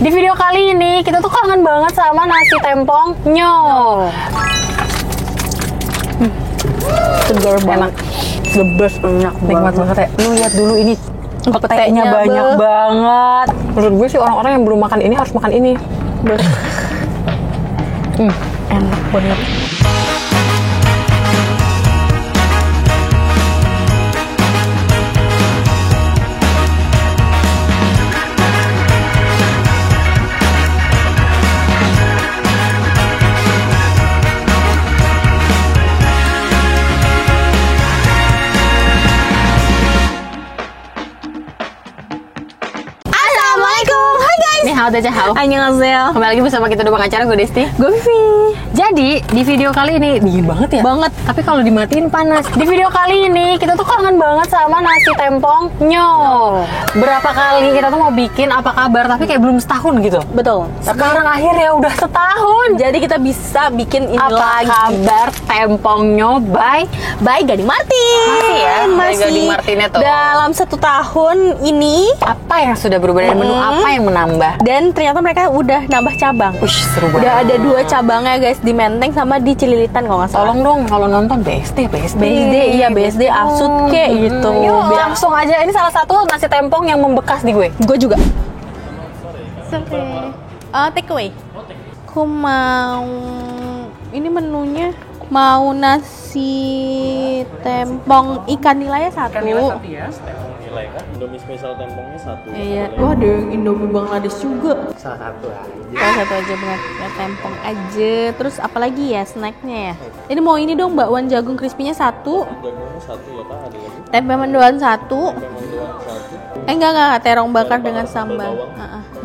Di video kali ini kita tuh kangen banget sama nasi tempongnya. Segar banget. The best, enak Nikmat banget ya. Lu lihat dulu ini Petenya banyak banget. Menurut gue sih orang-orang yang belum makan ini harus makan ini. Enak banget. Hao. Annyeonghaseyo. Kembali lagi bersama kita di pengacara, gue Desti. Gue Vivi. Jadi di video kali ini dingin banget ya? Banget. Tapi kalau dimatiin panas. Di video kali ini kita tuh kangen banget sama nasi tempongnya. Berapa kali kita tuh mau bikin apa kabar, tapi kayak belum setahun gitu. Betul. Sekarang akhirnya udah setahun. Jadi kita bisa bikin ini Apa lagi. kabar tempongnya by Gading Martin. Masih ya? By Gading Martinnya tuh. Dalam 1 tahun ini. Apa yang sudah berubah dari menu? Apa yang menambah? Dan ternyata mereka udah nambah cabang. Seru banget. Udah ada 2 cabangnya guys, di Menteng sama di Cililitan kalau nggak salah. Tolong dong kalau nonton BSD. Iya BSD Asut kayak gitu. Yuk, langsung aja. Ini salah satu nasi tempong yang membekas di gue. Gue juga. Take away. Aku mau ini menunya mau nasi tempong ikan nilainya 1. Nilai kan Indomie spesial tempongnya 1. Iya. Wah, ada Indomie Bangladesh juga. Salah satu aja. Salah satu aja benar. Ya, tempong aja. Terus apalagi ya snacknya ya? Ini mau ini dong bakwan jagung crispy-nya 1. Jagungnya 1 ya Kak, ada lagi. Tempe mendoan 1. Tempe mendoan 1. Enggak, terong bakar dengan sambal.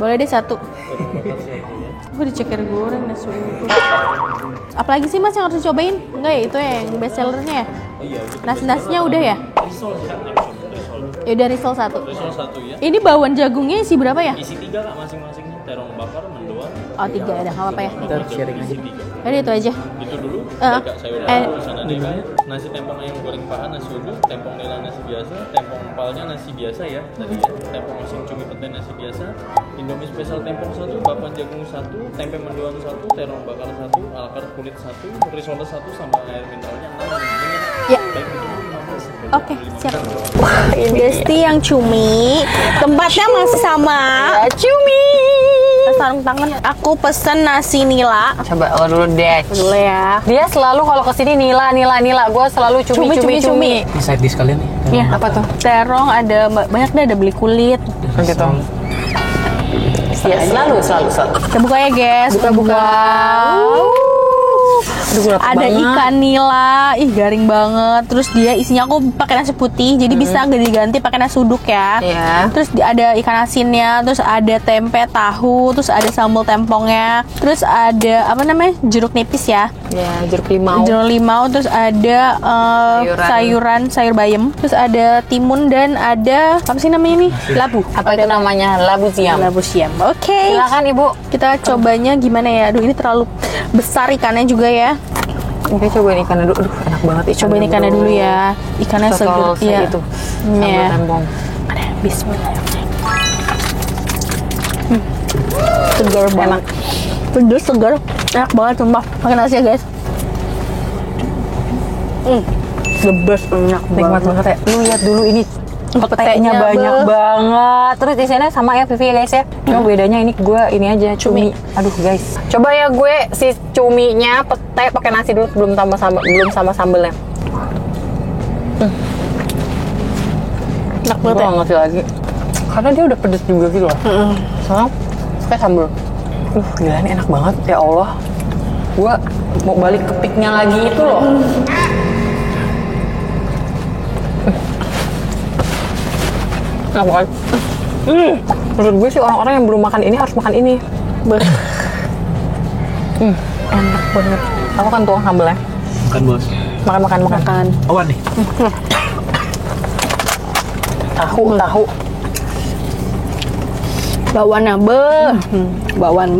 Boleh deh 1. Terong bakar 1 ya. Gue diceker goreng nasi uduk. Apalagi sih Mas yang harus dicobain? Enggak ya, itu yang best sellernya ya? Iya, gitu. Nasi-nasinya udah ya? Risol sih, risol. Ya udah risol 1. Risol 1 ya. Ini bakwan jagungnya isi berapa ya? Isi 3 Kak masing-masingnya. Terong bakar, mendoan. Oh 3 ya, nggak apa-apa ya. Sharing aja. Jadi itu aja. Itu dulu. Eh, Kak sayuran eh. di sana deh Kak. Nasi tempong ayam goreng paha, nasi uduk, tempong nila nasi biasa, tempong empalnya nasi biasa ya. Tadi ya. Tempong oseng cumi pete nasi biasa. Indomie spesial tempong 1, bakwan jagung 1, tempe mendoan 1, terong bakar 1, alkar kulit 1, risotto 1 sama air mineralnya 6. Ya. Baik itu 15. Oke, siap. Desti yang cumi. Tempatnya masih sama. Ya, cumi. Sarung tangan. Aku pesen nasi nila. Coba lo dulu deh. Dulu ya. Dia selalu kalau kesini nila. Gue selalu cumi. Side dish kalian nih. Iya. Apa tuh? Terong ada banyak deh, ada beli kulit. Gitu. Ya, selalu. Kita buka ya guys. Buka. Aduh, Ada ikan nila, garing banget. Terus dia isinya aku pakai nasi putih, jadi bisa ganti-ganti pakai nasi uduk ya. Iya. Terus ada ikan asinnya, terus ada tempe tahu, terus ada sambal tempongnya, terus ada apa namanya jeruk nipis ya. Ya, jeruk limau. Jeruk limau, terus ada sayur bayam, terus ada timun dan ada apa sih namanya nih? Labu. Apa itu namanya? Labu siam. Labu siam. Oke. Silakan Ibu. Kita cobanya gimana ya? Aduh, ini terlalu besar ikannya juga ya. Oke, cobain ikannya dulu. Aduh, enak banget Cobain ikannya dulu ya. Ikannya segar ya. Itu. Ya. Sambal tempong. Ada bismillahirrahmanirrahim. Segar banget. Pedes segar. Enak banget sumpah. Makan nasi ya guys. The best, enak Nikmat banget ya. Lu lihat dulu ini petenya Petenya banyak banget. Terus di sana sama ya Vivi ya guys ya. Cuma bedanya ini gue ini aja cumi. Aduh guys. Coba ya gue si cuminya pete pakai nasi dulu belum sama sambelnya. Enak Gue banget ya. nggak ngerti lagi. Karena dia udah pedes juga gitu loh. Sama pakai sambel. Gila ini enak banget ya Allah. Gue mau balik ke piknya lagi itu loh. Enak banget. Menurut gue sih orang-orang yang belum makan ini harus makan ini. Enak banget. Aku kan tuang sambelnya. Makan bos. Makan. Awan nih. Tahu. Bakwannya bakwan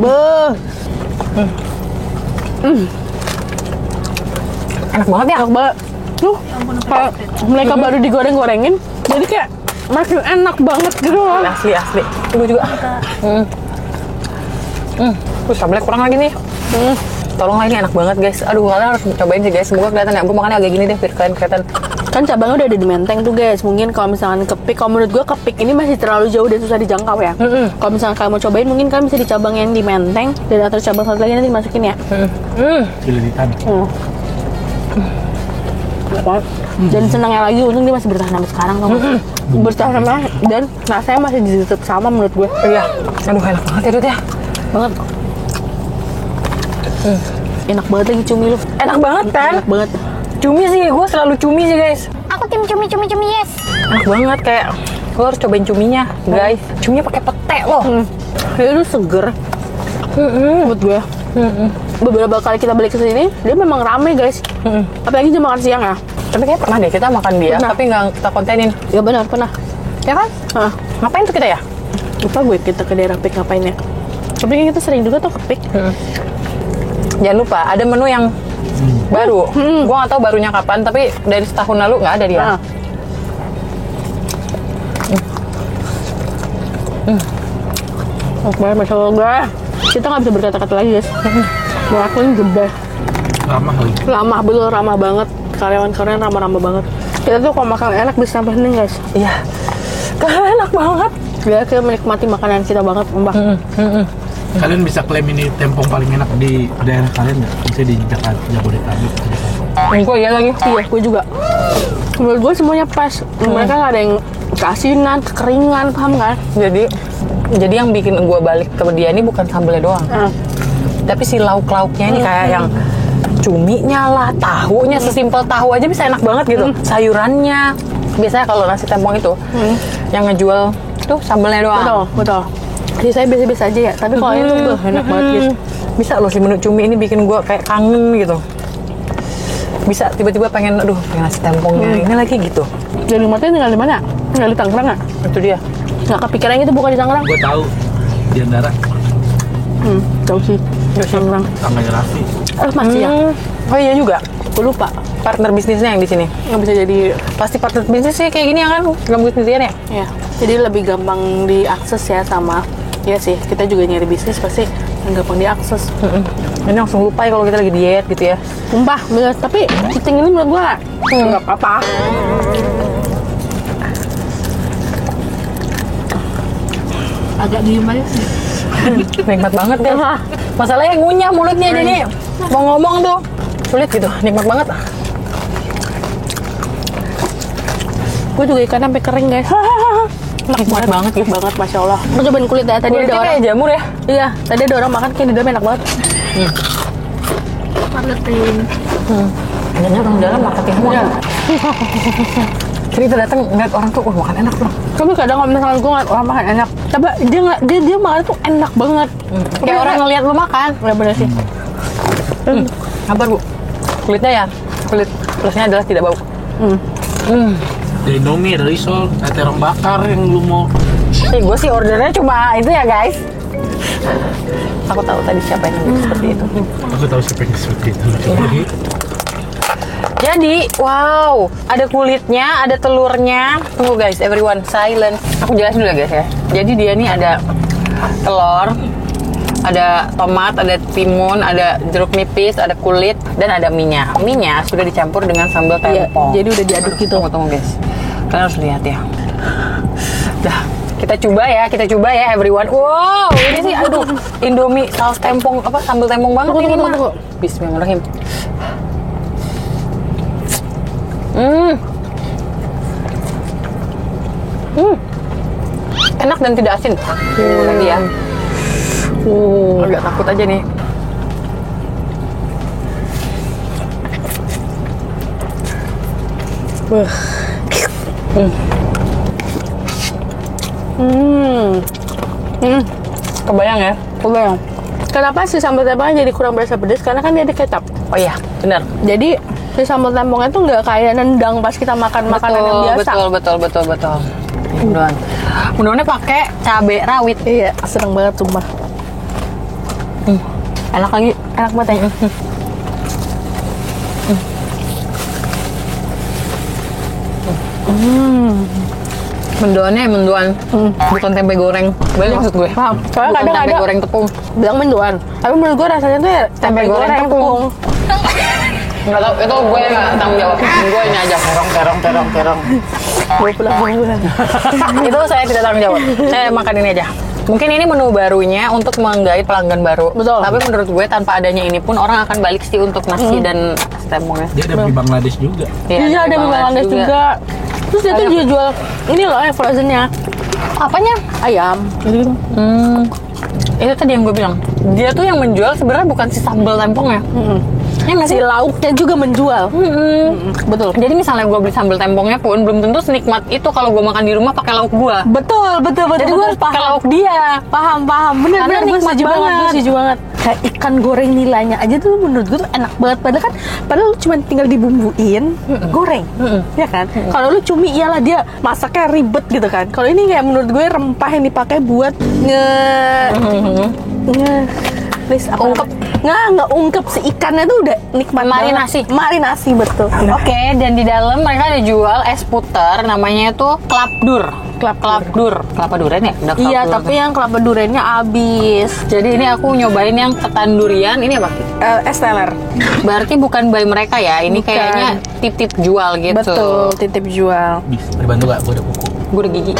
Enak banget ya. Enak banget. Tuh, kayak mereka baru digoreng-gorengin, jadi kayak makin enak banget gitu loh. Asli. Gue juga. Sambelnya kurang lagi nih. Tolonglah, ini enak banget guys. Aduh, kalian harus cobain sih guys. Semoga kelihatan ya. Gue makannya agak gini deh biar kalian kelihatan. Kan cabangnya udah ada di Menteng tuh guys. Mungkin kalau misalkan Kepik, kalau menurut gue Kepik ini masih terlalu jauh dan susah dijangkau ya. Kalau misalkan kalian mau cobain, mungkin kalian bisa di cabang yang di Menteng dan atau cabang satu lagi nanti dimasukin ya. Pilihan. Dan senangnya lagi untung dia masih bertahan sampai sekarang tuh. Bertahan sama dan rasanya masih tetap sama menurut gue. Iya. Aduh, enak banget ya Dut ya. Banget. Enak banget lagi cumi lu. Enak banget kan? Enak banget. Cumi sih, gue selalu cumi sih guys. Aku tim cumi yes. Enak banget, kayak lo harus cobain cuminya guys. Cuminya pakai pete loh. Itu seger. Buat gue. Beberapa kali kita balik ke sini, dia memang rame guys. Apalagi jam makan siang ya. Tapi kayak pernah deh kita makan dia, Pernah. tapi nggak kita kontenin. Ya benar pernah. Ya kan? Hah. Ngapain tuh kita ya? Lupa gue kita ke daerah Pik ngapain ya. Tapi kan kita sering juga tuh ke Pik. Jangan lupa, ada menu yang baru. Gue nggak tahu barunya kapan, tapi dari setahun lalu nggak ada dia. Nah. Oke, Masya Allah. Kita nggak bisa berkata-kata lagi guys. Ngelakuin the best. Ramah lagi. Ramah, betul ramah banget. Karyawan-karyawan ramah-ramah banget. Kita tuh kalau makan enak bisa sampai hening guys. Iya. Karena enak banget. Ya, kita menikmati makanan kita banget, Mbak. Kalian bisa klaim ini tempong paling enak di daerah kalian nggak? Bisa di Jakarta, Jabodetabek. Gue iya lagi. Iya, gue juga. Menurut gue semuanya pas. Mereka nggak ada yang keasinan, kekeringan, paham kan? Jadi yang bikin gue balik ke dia ini bukan sambelnya doang. Tapi si lauk-lauknya ini kayak yang cuminya lah, tahunya sesimpel tahu aja bisa enak banget gitu. Sayurannya. Biasanya kalau nasi tempong itu yang ngejual tuh sambelnya doang. Betul. Jadi saya biasa-biasa aja ya, tapi kalau itu enak banget guys. Bisa loh si menu cumi ini bikin gue kayak kangen gitu. Bisa tiba-tiba pengen nasi tempongnya ini lagi gitu. Jadi Martin tinggal di mana? Tinggal di Tangerang nggak? Itu dia. Nggak kepikiran itu bukan di Tangerang? Gue tahu di Andara. Tahu sih. Di Tangerang. Tangganya Raffi. Masih ya? Oh iya juga. Gue lupa. Partner bisnisnya yang di sini. Nggak bisa jadi. Pasti partner bisnis sih kayak gini ya kan? Gabung bisnisnya ya? Ya. Jadi lebih gampang diakses ya sama. Ya sih, kita juga nyari bisnis pasti gampang diakses. Ini langsung lupa ya kalau kita lagi diet gitu ya. Sumpah, bener. Tapi cheating ini menurut gue nggak apa-apa. Agak diem aja sih. Nikmat banget deh. Masalahnya ngunyah mulutnya jadi mau ngomong tuh sulit gitu. Nikmat banget. Gue juga ikan sampai kering guys. Nikmat banget gitu. Banget, Masya Allah. Gue cobain kulit ya, tadi Kulitnya ada orang. kayak jamur ya. Iya, tadi ada orang makan kayak di dalam enak banget. Marketing. Kayaknya orang dalam marketing semua. Jadi kita datang ngeliat orang tuh, wah makan enak tuh. Tapi kadang kalau misalkan gue ngeliat orang makan enak, tapi dia makan tuh enak banget. Kayak orang ngeliat lu makan. Ya bener sih. Kabar Bu? Kulitnya ya? Kulit plusnya adalah tidak bau. Ada Indomie, ada risol, ada terong bakar yang lu mau. Gue sih ordernya cuma itu ya guys. Aku tahu tadi siapa yang bikin seperti itu. Aku tahu siapa yang seperti itu. Jadi, wow, ada kulitnya, ada telurnya. Tunggu guys, everyone, silence. Aku jelasin dulu ya guys ya. Jadi dia nih ada telur, ada tomat, ada timun, ada jeruk nipis, ada kulit, dan ada minyak. Minyak sudah dicampur dengan sambal Iya, tempong. jadi udah diaduk gitu. Tunggu guys, kalian harus lihat ya. Dah, kita coba ya everyone. Wow, ini sih aduh, Indomie saus tempong apa sambal tempong banget ini mah. Bismillahirrahmanirrahim. Enak dan tidak asin. Lagi ya. Agak takut aja nih. Kebayang ya? Kebayang. Kenapa sih sambal tempongnya jadi kurang berasa pedas? Karena kan dia ada kecap. Oh iya, benar. Jadi si sambal tempongnya tuh nggak kayak nendang pas kita makan makanan yang biasa. Betul. Mudah-mudahan pakai cabai rawit. Iya, seneng banget sumpah. Enak lagi, enak banget ya. Mendoannya mendoan, bukan tempe goreng. Banyak maksud gue. Paham. Soalnya Bukan kadang tempe ada goreng tepung. bilang mendoan. Tapi menurut gue rasanya tuh ya tempe goreng tepung. Nggak tahu, itu gue nggak tanggung jawab. Gue ini aja. terong. Gue pulang. Itu saya tidak tanggung jawab. Saya makan ini aja. Mungkin ini menu barunya untuk menggait pelanggan baru. Betul. Tapi menurut gue tanpa adanya ini pun orang akan balik sih untuk nasi dan tempongnya. Dia ada di Bangladesh juga. Iya, ada di Bangladesh juga. Terus dia tuh jual ini loh frozennya. Apanya? Ayam. Gitu. Itu tadi yang gue bilang. Dia tuh yang menjual sebenarnya bukan si sambal tempongnya. Ya nggak Si sih? lauknya juga menjual. Betul. Jadi misalnya gue beli sambal tempongnya pun belum tentu senikmat itu kalau gue makan di rumah pakai lauk gue. Betul. Jadi gue harus pakai lauk dia. Paham. Bener Karena gue nikmat setuju banget. banget. Gue setuju banget. Kayak ikan goreng nilainya aja tuh menurut gue tuh enak banget. Padahal lu cuma tinggal dibumbuin, goreng, ya kan? Kalau lu cumi iyalah dia masaknya ribet gitu kan. Kalau ini kayak menurut gue rempah yang dipakai buat ungkep nggak ungkep si ikannya tuh udah nikmat marinasi betul. Oke, dan di dalam mereka ada jual es puter namanya itu klapdur. Kelapa durian ya? Udah Iya, kelapa tapi yang kelapa duriannya abis. Jadi ini aku nyobain yang ketan durian. Ini apa? Es teler. Berarti bukan by mereka ya. Ini Bukan. kayaknya titip jual gitu. Betul, titip jual. Bisa dibantu gak? Gue ada kuku. Gue udah gigi.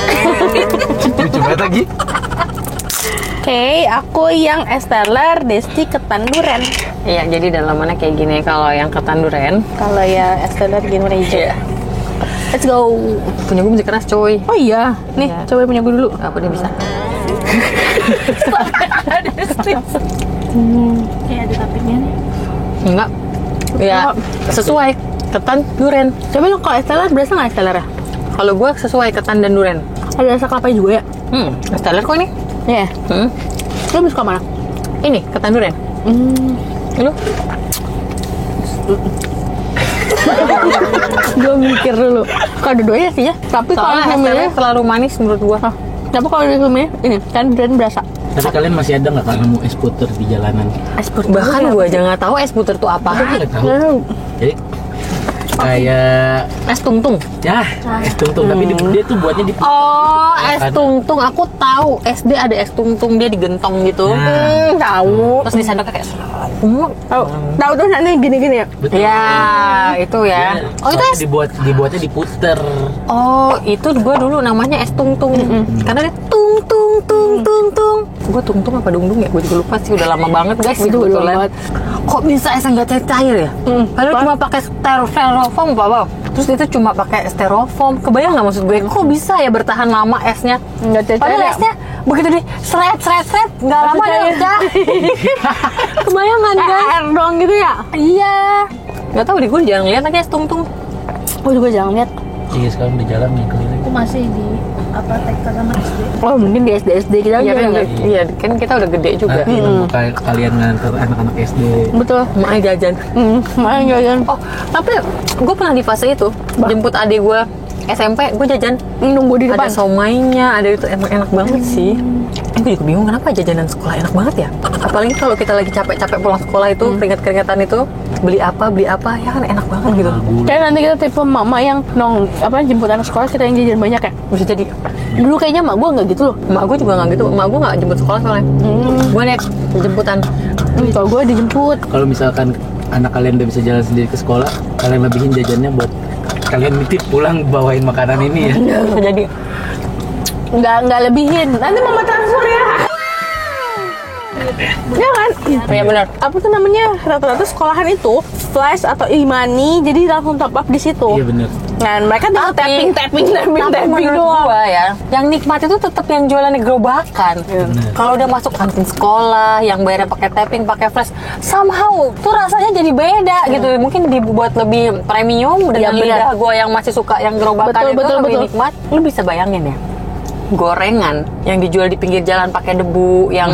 Lucu banget lagi. Oke, aku yang es teler, Desti ketan durian. Iya, jadi dalamannya kayak gini. Kalau yang ketan durian, Kalau ya es teler gini warna hijau. Iya. Let's go. punya gue masih keras coy. Oh iya, nih Iya. coba punya gue dulu. Apa dia bisa? Kayak ada tapingnya nih. Enggak. Ya, sesuai ketan durian. Coba lo kalau es teler berasa nggak es teler ya? Kalau gue sesuai ketan dan durian. Ada rasa kelapa juga ya? Es teler kok ini? Iya. Lo lebih suka mana? Ini ketan durian. Lu? Gue mikir dulu. Kalau dua-duanya sih ya. Tapi kalau Soalnya es teler namanya, terlalu manis menurut gue. tapi kalau namanya ini kan durian berasa. Tapi kalian masih ada nggak kan nemu es puter di jalanan? Es puter. Bahkan gue aja nggak tahu es puter itu apa. Nggak tahu. Jadi kayak Es tungtung. ya es tungtung tapi dia tuh buatnya di Oh, es tungtung. Aku tahu. SD ada es tungtung, dia digentong gitu. Nah. Tahu. Terus disendoknya kayak Tahu tuh nanti gini-gini ya. betul. ya, itu ya. Oh, itu es. Dibuatnya diputer. Oh, itu gue dulu namanya es tungtung. Karena dia tung. Gue tungtung apa dung ya? Gue juga lupa sih. Udah lama banget guys. Itu udah lama banget. Kok bisa esnya nggak cair ya? Padahal cuma pakai styrofoam apa? Terus itu cuma pakai styrofoam. Kebayang nggak maksud gue? Kok bisa ya bertahan lama esnya? Nggak cair. Padahal esnya begitu di seret, nggak lama dia udah. Kebayang nggak guys? Air doang gitu ya? Iya. Nggak tahu deh, gue jarang lihat lagi es tungtung. Gue juga jarang lihat. Iya sekarang di jalan nih keliling. Aku masih di apa TK sama SD. Oh mungkin di SD kita Iya aja kan? nggak? Iya kan kita udah gede juga. Nanti nunggu kalian nganter anak-anak SD. Betul. Makanya jajan. Main jajan. Oh, tapi gue pernah di fase itu. Jemput adik gue SMP, gue jajan. Nunggu di depan. Ada somainya, ada itu emang enak banget sih. Gue juga bingung kenapa jajanan sekolah enak banget ya. Apalagi kalau kita lagi capek-capek pulang sekolah itu, keringat-keringatan itu, beli apa, ya kan enak banget gitu. Kayak nanti kita tipe mama yang jemput anak sekolah kita yang jajan banyak ya. Bisa jadi. Dulu kayaknya mak gue nggak gitu loh. Emak gue juga nggak gitu. Emak gue nggak jemput sekolah soalnya. Gue naik jemputan. Kalau gue dijemput. Kalau misalkan anak kalian udah bisa jalan sendiri ke sekolah, kalian lebihin jajannya buat kalian nitip pulang bawain makanan ini ya. Bisa jadi. Nggak lebihin. Nanti mama transfer ya. Ya kan? Iya benar. Apa tuh namanya? Rata-rata sekolahan itu flash atau e-money, jadi langsung top up di situ. Iya bener. Nah, mereka tinggal tapping menurut doang. gua ya, yang nikmat itu tetap yang jualan di gerobakan. Kalau udah masuk kantin sekolah, yang bayarnya pakai tapping, pakai flash, somehow tuh rasanya jadi beda gitu. Mungkin dibuat lebih premium dengan lidah gua yang masih suka yang gerobakan itu lebih nikmat. Lu bisa bayangin ya? Gorengan yang dijual di pinggir jalan pakai debu, yang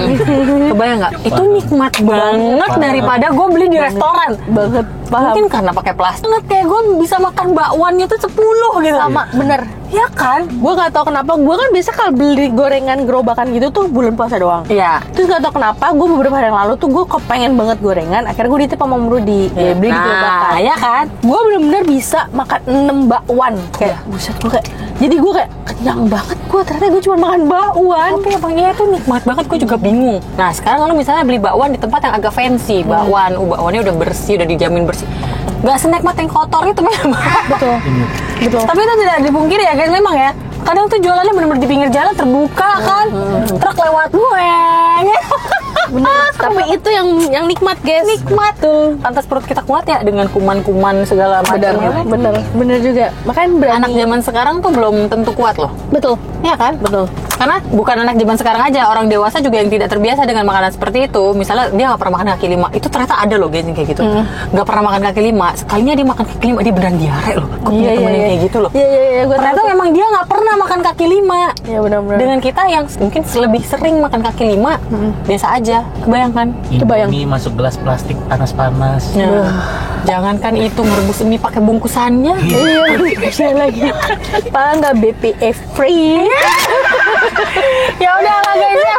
kebayang nggak? Itu nikmat banget daripada gue beli di restoran. Banget, paham. Mungkin karena pakai plastik. Kayak gue bisa makan bakwannya tuh 10 gitu. Sama, bener. Ya kan? Gue gak tau kenapa, gue kan biasa kalau beli gorengan gerobakan gitu tuh bulan puasa doang. Iya. Terus gak tau kenapa, gue beberapa hari yang lalu tuh gue kepengen banget gorengan. Akhirnya gue ditip sama Rudi, ya, beli di gerobakan. Ya kan? Gue bener-bener bisa makan 6 bakwan. Kayak buset, gue kayak Jadi gue kayak kenyang banget gue, ternyata gue cuma makan bakwan. Tapi emang iya tuh nikmat banget, gue juga bingung. Nah sekarang kalau misalnya beli bakwan di tempat yang agak fancy, bakwannya udah bersih, udah dijamin bersih, nggak senikmat yang kotor itu memang. Betul. Betul. Tapi itu tidak dipungkiri ya guys, memang ya. Kadang tuh jualannya bener-bener di pinggir jalan terbuka kan, truk lewat bueng. Bener. Tapi itu yang nikmat guys. Nikmat tuh. Pantas perut kita kuat ya dengan kuman-kuman segala macamnya. Bener juga. Makanya berani. Anak zaman sekarang tuh belum tentu kuat loh. Betul. Iya kan? Betul. Karena bukan anak zaman sekarang aja, orang dewasa juga yang tidak terbiasa dengan makanan seperti itu. Misalnya dia nggak pernah makan kaki lima, itu ternyata ada loh guys yang kayak gitu. Nggak pernah makan kaki lima, sekalinya dia makan kaki lima dia beneran diare loh. Gue punya temen yang kayak gitu loh. Iya. Ternyata memang dia nggak pernah makan kaki lima. Iya benar-benar. Dengan kita yang mungkin lebih sering makan kaki lima, biasa aja. Kebayangkan? Ini masuk gelas plastik panas-panas. Nah, jangankan itu merebus mie pakai bungkusannya. Iya, bisa lagi. Padahal nggak BPA free. Ya udah lah guys ya.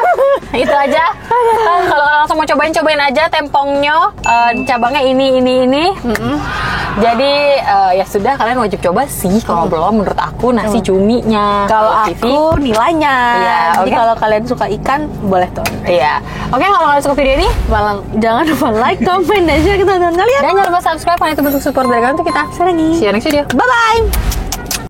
Itu aja. Kalau kalian langsung mau cobain aja tempongnya. Cabangnya ini. Jadi ya sudah, kalian wajib coba sih kalau belum, menurut aku nasi cuminya. Kalau aku nilainya. Iya, Jadi oke. kalau kalian suka ikan boleh tuh. Iya. Oke, kalau kalian suka video ini Malang, jangan lupa like, comment, dan share ke teman-teman kalian. dan jangan lupa subscribe, karena itu bentuk support dari kalian untuk kita. Sarangi. See you next video. Bye bye.